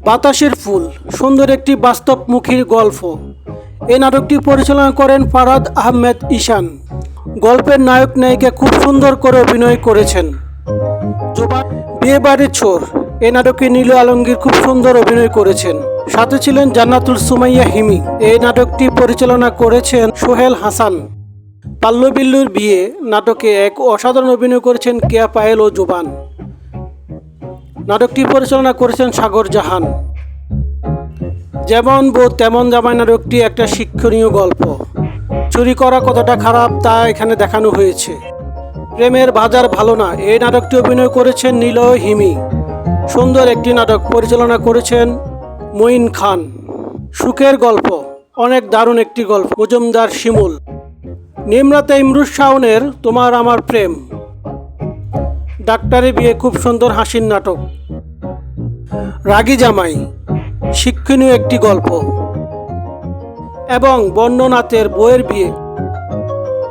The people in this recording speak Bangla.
বাতাসের ফুল সুন্দর একটি বাস্তবমুখী গল্প। এই নাটকটি পরিচালনা করেন ফারহাদ আহমেদ ঈশান। গল্পের নায়ক নায়িকা খুব সুন্দর করে অভিনয় করেছেন। বিয়েবাড়ির ছোর এই নাটকে নীলু আলমগীর খুব সুন্দর অভিনয় করেছেন, সাথে ছিলেন জান্নাতুল সুমাইয়া হিমি। এই নাটকটি পরিচালনা করেছেন সোহেল হাসান। পাল্লু-বিল্লুর বিয়ে নাটকে এক অসাধারণ অভিনয় করেছেন কেয়া পায়েল ও জোবান। নাটকটি পরিচালনা করেছেন সাগর জাহান। যেমন বউ তেমন জামাই নাটকটি একটা শিক্ষণীয় গল্প। চুরি করা কতটা খারাপ তা এখানে দেখানো হয়েছে। প্রেমের বাজার ভালো না এই নাটকটি অভিনয় করেছেন নিলয় হিমি। সুন্দর একটি নাটক পরিচালনা করেছেন মঈন খান। সুখের গল্প অনেক দারুণ একটি গল্প। মজুমদার শিমুল। নিমরাতে ইমরুজ শাওনের তোমার আমার প্রেম। ডাক্তারের বিয়ে খুব সুন্দর হাসির নাটক। রাগী জামাই শিক্ষণীয় একটি গল্প। এবং বর্ণনাথের বউয়ের বিয়ে